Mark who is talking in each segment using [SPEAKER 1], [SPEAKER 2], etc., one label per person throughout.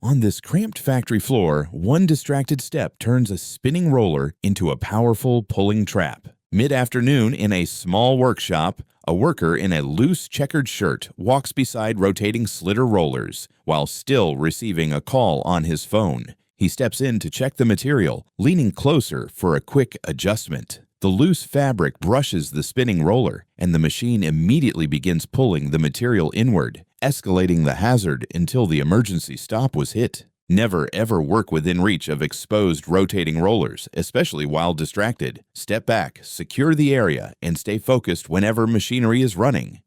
[SPEAKER 1] On this cramped factory floor, one distracted step turns a spinning roller into a powerful pulling trap. Mid-afternoon in a small workshop, a worker in a loose checkered shirt walks beside rotating slitter rollers while still receiving a call on his phone. He steps in to check the material, leaning closer for a quick adjustment. The loose fabric brushes the spinning roller, and the machine immediately begins pulling the material inward, escalating the hazard until the emergency stop was hit. Never ever work within reach of exposed rotating rollers, especially while distracted. Step back, secure the area, and stay focused whenever machinery is running.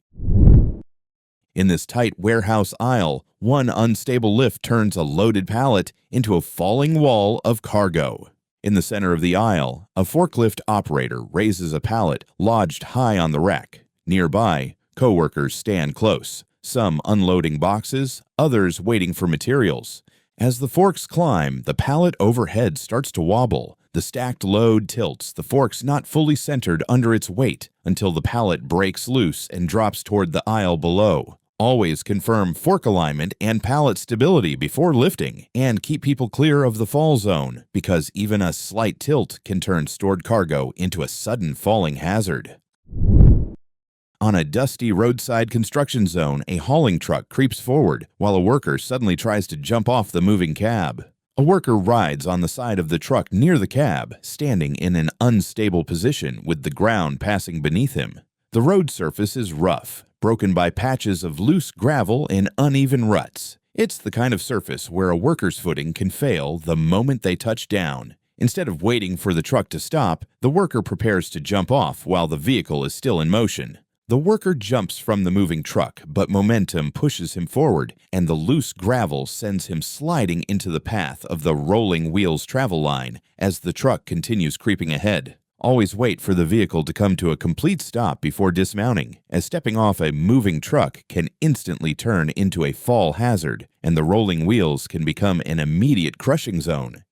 [SPEAKER 1] In this tight warehouse aisle, one unstable lift turns a loaded pallet into a falling wall of cargo. In the center of the aisle, a forklift operator raises a pallet lodged high on the rack. Nearby, coworkers stand close, some unloading boxes, others waiting for materials. As the forks climb, the pallet overhead starts to wobble. The stacked load tilts, the forks not fully centered under its weight, until the pallet breaks loose and drops toward the aisle below. Always confirm fork alignment and pallet stability before lifting, and keep people clear of the fall zone, because even a slight tilt can turn stored cargo into a sudden falling hazard. On a dusty roadside construction zone, a hauling truck creeps forward while a worker suddenly tries to jump off the moving cab. A worker rides on the side of the truck near the cab, standing in an unstable position with the ground passing beneath him. The road surface is rough, broken by patches of loose gravel and uneven ruts. It's the kind of surface where a worker's footing can fail the moment they touch down. Instead of waiting for the truck to stop, the worker prepares to jump off while the vehicle is still in motion. The worker jumps from the moving truck, but momentum pushes him forward, and the loose gravel sends him sliding into the path of the rolling wheels travel line as the truck continues creeping ahead. Always wait for the vehicle to come to a complete stop before dismounting, as stepping off a moving truck can instantly turn into a fall hazard, and the rolling wheels can become an immediate crushing zone.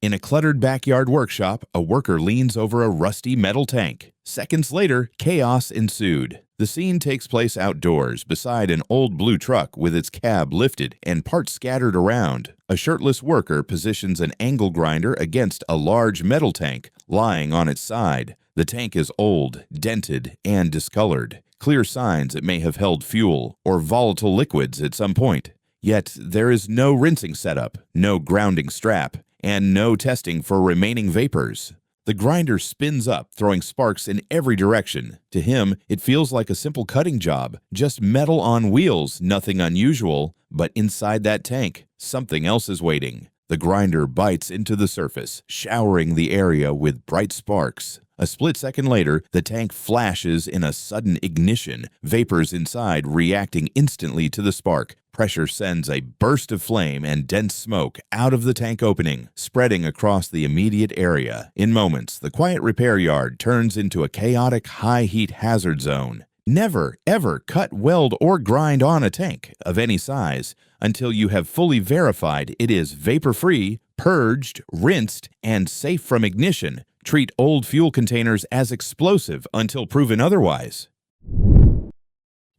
[SPEAKER 1] In a cluttered backyard workshop, a worker leans over a rusty metal tank. Seconds later, chaos ensued. The scene takes place outdoors beside an old blue truck with its cab lifted and parts scattered around. A shirtless worker positions an angle grinder against a large metal tank lying on its side. The tank is old, dented, and discolored, clear signs it may have held fuel or volatile liquids at some point. Yet there is no rinsing setup, no grounding strap, and no testing for remaining vapors. The grinder spins up, throwing sparks in every direction. To him, it feels like a simple cutting job, just metal on wheels, nothing unusual. But inside that tank, something else is waiting. The grinder bites into the surface, showering the area with bright sparks. A split second later, the tank flashes in a sudden ignition, vapors inside reacting instantly to the spark. Pressure sends a burst of flame and dense smoke out of the tank opening, spreading across the immediate area. In moments, the quiet repair yard turns into a chaotic high-heat hazard zone. Never, ever cut, weld, or grind on a tank of any size until you have fully verified it is vapor-free, purged, rinsed, and safe from ignition. Treat old fuel containers as explosive until proven otherwise.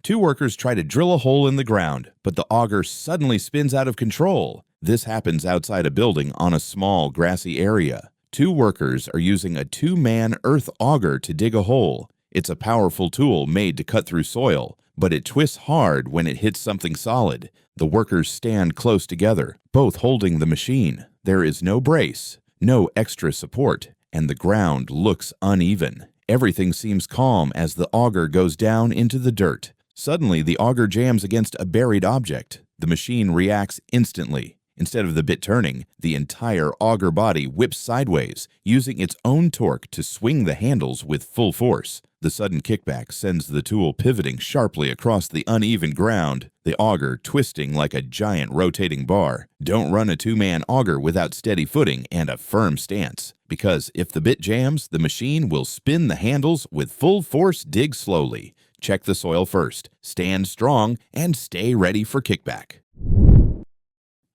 [SPEAKER 1] Two workers try to drill a hole in the ground, but the auger suddenly spins out of control. This happens outside a building on a small grassy area. Two workers are using a two-man earth auger to dig a hole. It's a powerful tool made to cut through soil, but it twists hard when it hits something solid. The workers stand close together, both holding the machine. There is no brace, no extra support, and the ground looks uneven. Everything seems calm as the auger goes down into the dirt. Suddenly, the auger jams against a buried object. The machine reacts instantly. Instead of the bit turning, the entire auger body whips sideways, using its own torque to swing the handles with full force. The sudden kickback sends the tool pivoting sharply across the uneven ground, the auger twisting like a giant rotating bar. Don't run a two-man auger without steady footing and a firm stance, because if the bit jams, the machine will spin the handles with full force. Dig slowly. Check the soil first, stand strong, and stay ready for kickback.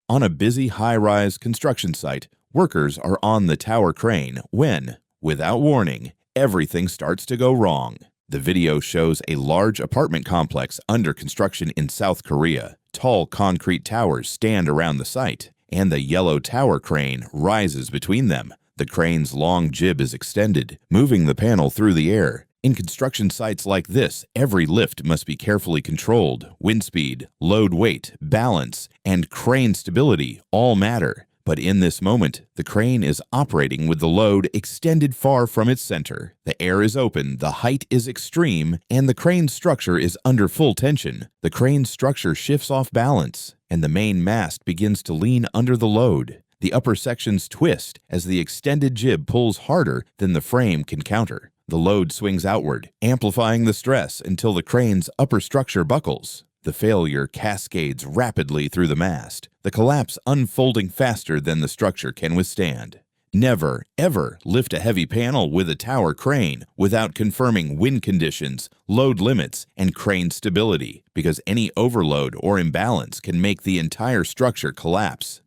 [SPEAKER 1] On a busy high-rise construction site, workers are on the tower crane when, without warning, everything starts to go wrong. The video shows a large apartment complex under construction in South Korea. Tall concrete towers stand around the site, and the yellow tower crane rises between them. The crane's long jib is extended, moving the panel through the air. In construction sites like this, every lift must be carefully controlled. Wind speed, load weight, balance, and crane stability all matter. But in this moment, the crane is operating with the load extended far from its center. The air is open, the height is extreme, and the crane structure is under full tension. The crane structure shifts off balance, and the main mast begins to lean under the load. The upper sections twist as the extended jib pulls harder than the frame can counter. The load swings outward, amplifying the stress until the crane's upper structure buckles. The failure cascades rapidly through the mast, the collapse unfolding faster than the structure can withstand. Never, ever lift a heavy panel with a tower crane without confirming wind conditions, load limits, and crane stability, because any overload or imbalance can make the entire structure collapse.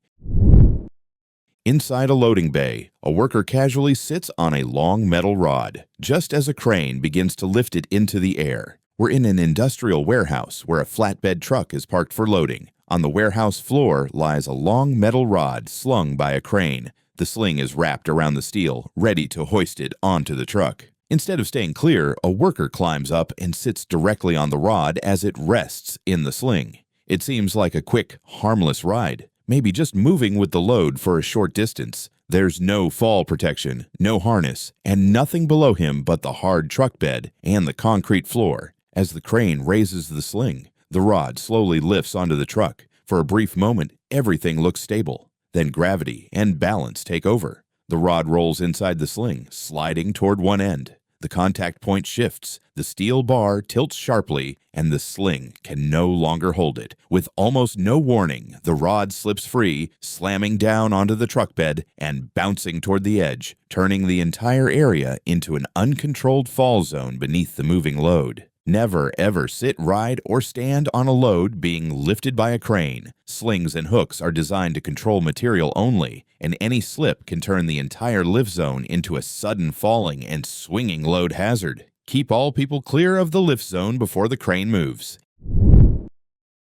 [SPEAKER 1] Inside a loading bay, a worker casually sits on a long metal rod, just as a crane begins to lift it into the air. We're in an industrial warehouse where a flatbed truck is parked for loading. On the warehouse floor lies a long metal rod slung by a crane. The sling is wrapped around the steel, ready to hoist it onto the truck. Instead of staying clear, a worker climbs up and sits directly on the rod as it rests in the sling. It seems like a quick, harmless ride, maybe just moving with the load for a short distance. There's no fall protection, no harness, and nothing below him but the hard truck bed and the concrete floor. As the crane raises the sling, the rod slowly lifts onto the truck. For a brief moment, everything looks stable. Then gravity and balance take over. The rod rolls inside the sling, sliding toward one end. The contact point shifts, the steel bar tilts sharply, and the sling can no longer hold it. With almost no warning, the rod slips free, slamming down onto the truck bed and bouncing toward the edge, turning the entire area into an uncontrolled fall zone beneath the moving load. Never ever sit, ride, or stand on a load being lifted by a crane. Slings and hooks are designed to control material only, and any slip can turn the entire lift zone into a sudden falling and swinging load hazard. Keep all people clear of the lift zone before the crane moves.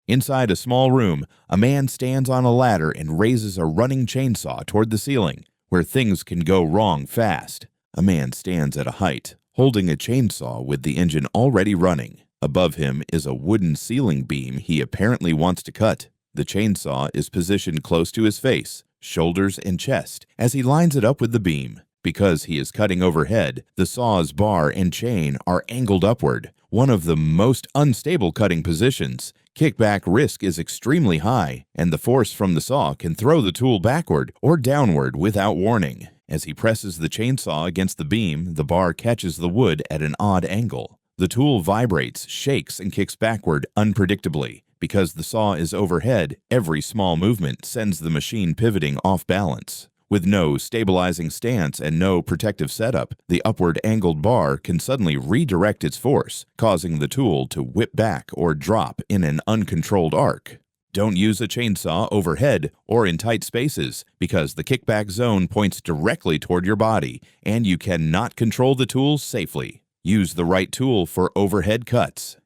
[SPEAKER 1] Inside a small room, a man stands on a ladder and raises a running chainsaw toward the ceiling, where things can go wrong fast. A man stands at a height, holding a chainsaw with the engine already running. Above him is a wooden ceiling beam he apparently wants to cut. The chainsaw is positioned close to his face, shoulders, and chest as he lines it up with the beam. Because he is cutting overhead, the saw's bar and chain are angled upward, one of the most unstable cutting positions. Kickback risk is extremely high, and the force from the saw can throw the tool backward or downward without warning. As he presses the chainsaw against the beam, the bar catches the wood at an odd angle. The tool vibrates, shakes, and kicks backward unpredictably. Because the saw is overhead, every small movement sends the machine pivoting off balance. With no stabilizing stance and no protective setup, the upward angled bar can suddenly redirect its force, causing the tool to whip back or drop in an uncontrolled arc. Don't use a chainsaw overhead or in tight spaces, because the kickback zone points directly toward your body, and you cannot control the tool safely. Use the right tool for overhead cuts.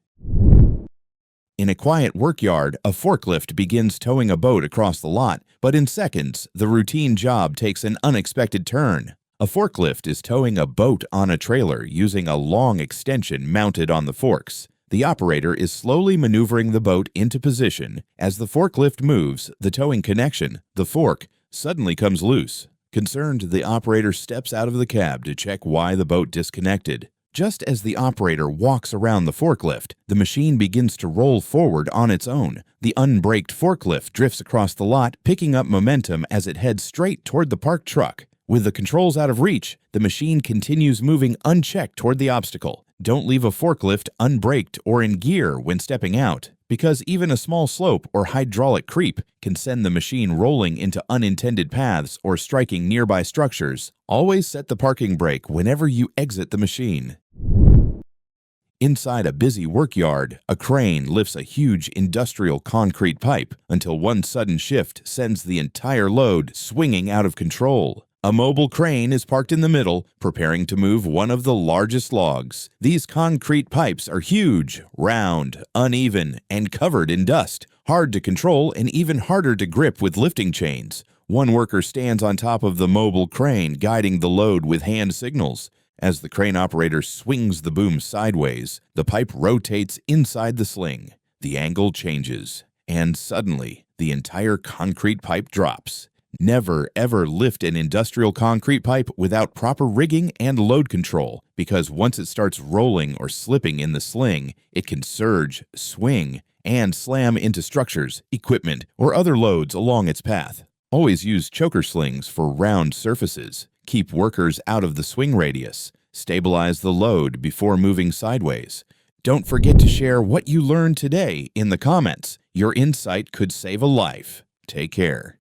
[SPEAKER 1] In a quiet workyard, a forklift begins towing a boat across the lot, but in seconds, the routine job takes an unexpected turn. A forklift is towing a boat on a trailer using a long extension mounted on the forks. The operator is slowly maneuvering the boat into position. As the forklift moves, the towing connection, the fork, suddenly comes loose. Concerned, the operator steps out of the cab to check why the boat disconnected. Just as the operator walks around the forklift, the machine begins to roll forward on its own. The unbraked forklift drifts across the lot, picking up momentum as it heads straight toward the parked truck. With the controls out of reach, the machine continues moving unchecked toward the obstacle. Don't leave a forklift unbraked or in gear when stepping out, because even a small slope or hydraulic creep can send the machine rolling into unintended paths or striking nearby structures. Always set the parking brake whenever you exit the machine. Inside a busy workyard, a crane lifts a huge industrial concrete pipe until one sudden shift sends the entire load swinging out of control. A mobile crane is parked in the middle, preparing to move one of the largest logs. These concrete pipes are huge, round, uneven, and covered in dust, hard to control and even harder to grip with lifting chains. One worker stands on top of the mobile crane, guiding the load with hand signals. As the crane operator swings the boom sideways, the pipe rotates inside the sling. The angle changes, and suddenly, the entire concrete pipe drops. Never ever lift an industrial concrete pipe without proper rigging and load control, because once it starts rolling or slipping in the sling, it can surge, swing, and slam into structures, equipment, or other loads along its path. Always use choker slings for round surfaces. Keep workers out of the swing radius. Stabilize the load before moving sideways. Don't forget to share what you learned today in the comments. Your insight could save a life. Take care.